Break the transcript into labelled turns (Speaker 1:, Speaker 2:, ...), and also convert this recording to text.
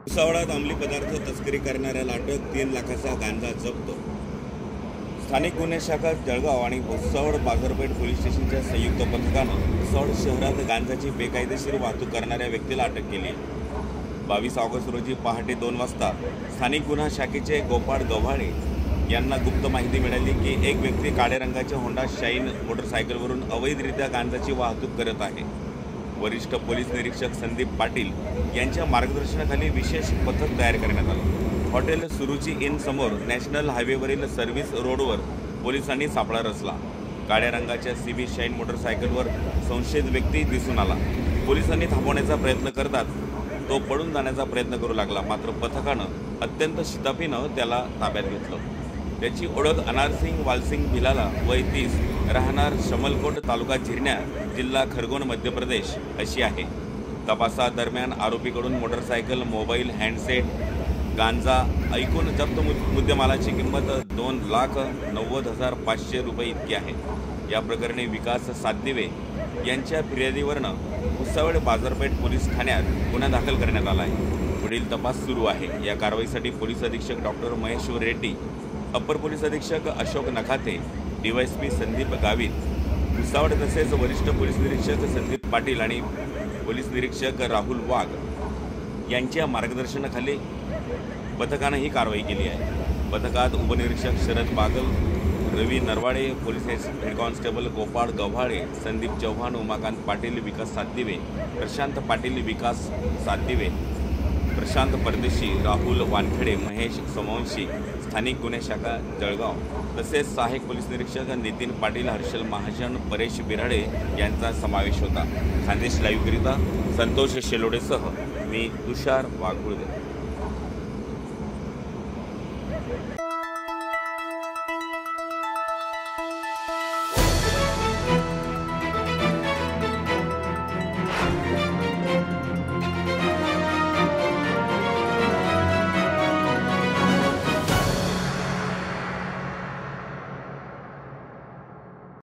Speaker 1: भुसावळात अंमली पदार्थ तस्करी करणाऱ्याला अटक, 3 लाखाचा गांजा जप्त। स्थानिक गुन्हे शाखा जळगाव आणि भुसावळ बाजारपेठ पोलीस स्टेशनच्या संयुक्त पथकानं भुसावळ शहरात गांजाची बेकायदेशीर वाहतूक करणाऱ्या व्यक्तीला अटक केली आहे। 22 ऑगस्ट रोजी पहाटे 2 वाजता स्थानिक गुन्हा शाखेचे गोपाळ गव्हाळे यांना गुप्त माहिती मिळाली की एक व्यक्ती काळ्या रंगाच्या होंडा शाईन मोटरसायकलवरून अवैधरित्या गांजाची वाहतूक करत आहे। वरिष्ठ पोलीस निरीक्षक संदीप पाटील यांच्या मार्गदर्शनाखाली विशेष पथक तयार करण्यात आलं। हॉटेल सुरुची इन समोर नॅशनल हायवेवरील सर्व्हिस रोडवर पोलिसांनी सापळा रचला। काळ्या रंगाच्या सीबी शाईन मोटरसायकलवर संशयित व्यक्ती दिसून आला। पोलिसांनी थांबवण्याचा प्रयत्न करतात तो पळून जाण्याचा प्रयत्न करू लागला, मात्र पथकानं अत्यंत शिताफीनं त्याला ताब्यात घेतलं। त्याची ओळख अनारसिंग वालसिंग भिलाला वय 30 राहणार शमलकोट तालुका झिरण्या जिल्हा खरगोन मध्य प्रदेश अशी आहे। तपासादरम्यान आरोपीकडून मोटरसायकल, मोबाईल, हँडसेट, गांजा ऐकून जप्त मुद्देमालाची किंमत 2,90,500 रुपये इतकी आहे। या प्रकरणी विकास सातदिवे यांच्या फिर्यादीवरनं भुसावळ बाजारपेठ पोलीस ठाण्यात गुन्हा दाखल करण्यात आला आहे। पुढील तपास सुरू आहे। या कारवाईसाठी पोलीस अधीक्षक doctor Maheshwar Reddy, upper police अधीक्षक अशोक नखाते, डीवायएसपी संदीप गावित, भुसावळ तसेच वरिष्ठ पोलीस निरीक्षक संदीप पाटील आणि पोलीस निरीक्षक राहुल वाघ यांच्या मार्गदर्शनाखाली पथकानं ही कारवाई केली आहे। पथकात उपनिरीक्षक Sharad Bagal, Ravi Narwade, police head constable Gopal Gavhale, Sandeep Chavan, Umakant Patil, Vikas Satdive, Prashant Patil, Vikas Satdive, Prashant Pardeshi, Rahul Wankhede, Mahesh Somvanshi, स्थानिक गुन्हे शाखा जळगाव तसेच सहाय्यक पोलीस निरीक्षक नितीन पाटील, हर्षल महाजन, परेश बिराडे यांचा समावेश होता। खानदेश लाईव्हकरिता संतोष शेलोडेसह मी तुषार वाघुळगे।